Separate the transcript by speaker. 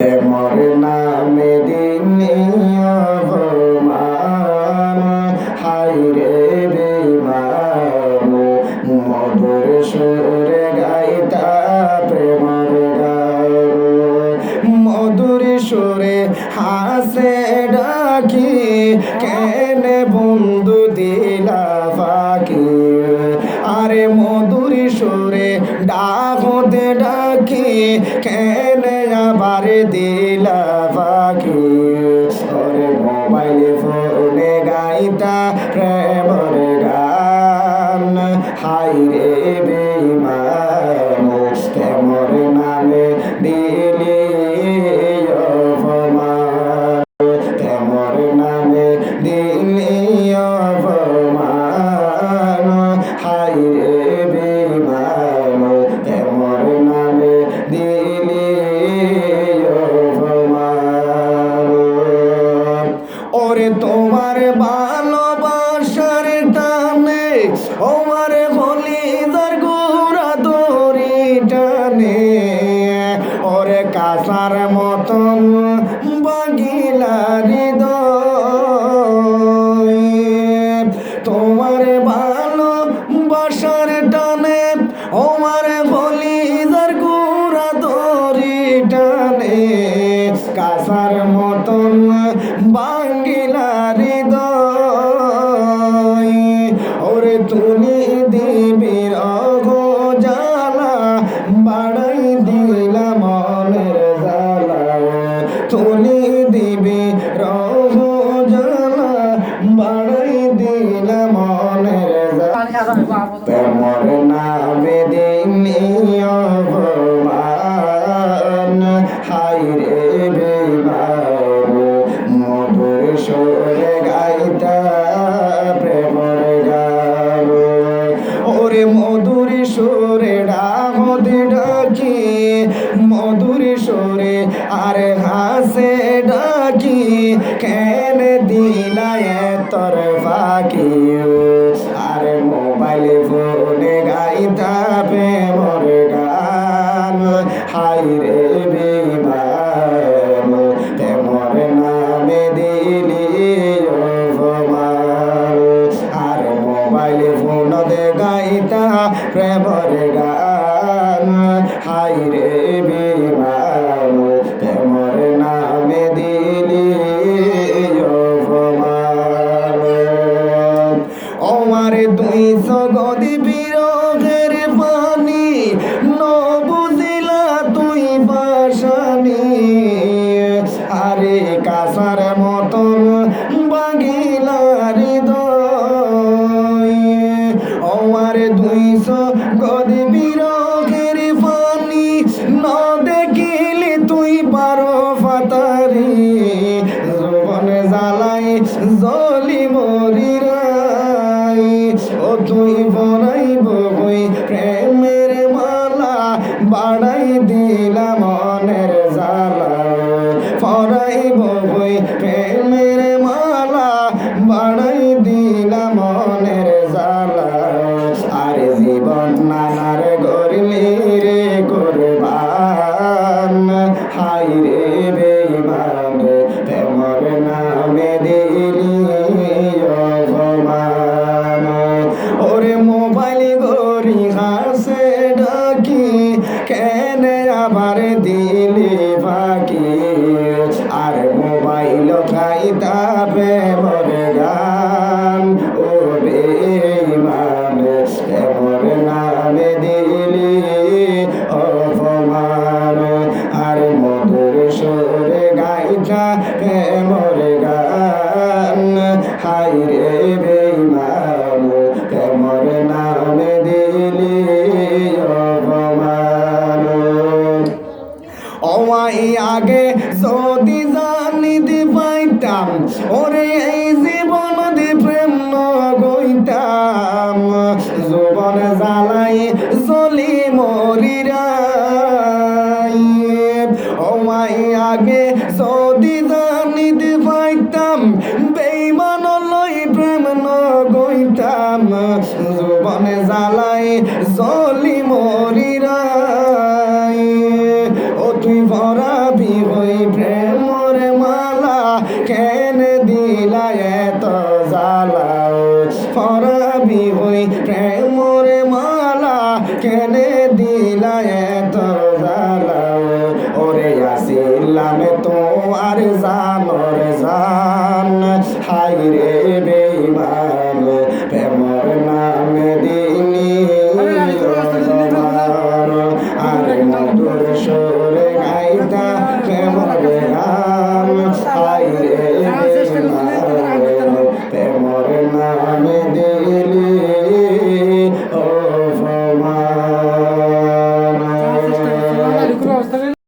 Speaker 1: মোর নামে দিনে অপমান, হায়রে বেঈমান। মধুর সুরে গাইতা প্রেমর গান, মধুর সুরে হাসে ডাকি, কেনে বন্ধু দিলা ফাঁকি। আরে মধুর সুরে ডাকতে ডাকি, কেনে আবার দিলা ফাঁকি। ওরে মোবাইল ফোনে গাইতা প্রেমর গান, হায়রে বেঈমান। মোর নামে দিলি অপমান, মোর নামে দিলি অপমান, হায়রে বেঈমান। মোর নামে দিলি অপমান। ওরে তোমার ভালোবাসার টানে, আমার কলিজার গোড়া দড়ি টানে। ওরে কাঁসার মতন বাগিলা হৃদয়, তোমার ভালোবাসার টানে, আমার কলিজার গোড়া দড়ি টানে। কাঁসার মতন বাঙ্গিলা হৃদয়, ওরে তুমি দিবি রঘ জ্বালা, বাড়াই দিলা মনের জ্বালা। তুমি দিবি রঘ জ্বালা, বাড়াই দিলা মনের জ্বালা। তোমার নামে দিনি অপমান, হায়রে বেঈমান। মধুর সুরে গাইতা প্রেমর গান, ওরে মধুর সুরে ডাকতে ডাকি, মধুর সুরে আর হাসে ডাকি, কেন দিলায় তোর ফাঁকি। আর মোবাইল ফোনে গাইতা প্রেমর গান, হায়রে বেঈমান। মোর নামে দিলি অপমান, আর মোবাইল ফোনে গাইতা প্রেমর গান, হায়রে বেঈমান। মোর নামে দিলি অপমান। আমার 200 গদি বিরহের পানি, ন বুঝিলা তুই পাশানি। আরে কাঁসার মতন বাগিলা হৃদয়, আমার 200 গদি বিরহের পানি, ন দেখিলি তুই পারো ফাতারি। জীবন জ্বালাই জ্বলি মরি রাই, ও তুই বনাইব বই প্রেমের মালা, বাড়াই দিলা মনের জ্বালা। ফরাইব বই প্রেমের মালা, বাড়াই দিলা মনের জ্বালা। আর জীবন নানার গরলি রে কুরবান, হায়রে বেঈমান। মোর নামে দিলি অপমান। ওরে মোবাইল গরি হাসে ডাকি, কেন আবার দিলি ফাঁকি। আর মোবাইল খাইতা প্রেমর গান, ও বেঈমান। মোর নামে দিলি অপমান, আর মধুর সুরে গাইতা প্রেমর গান, হায়রে বেঈমান। মোর নামে দিলি অপমান। ওই আগে যদি জানিতে পাইতাম, ওরে এই জীবন দি প্রেম গইতাম। জীবন জ্বালাই জ্বলি মরি রাই, ওই আগে যদি জানিতে পাইতাম, বেঈমান লই প্রেম গইতাম। জীবন জ্বালাই জ্বলি মরি রাই, ও তুই ভরাবি হই কেনে দিলা এত জ্বালা ওরে আসিলাম তো আর জানর জান হাই রে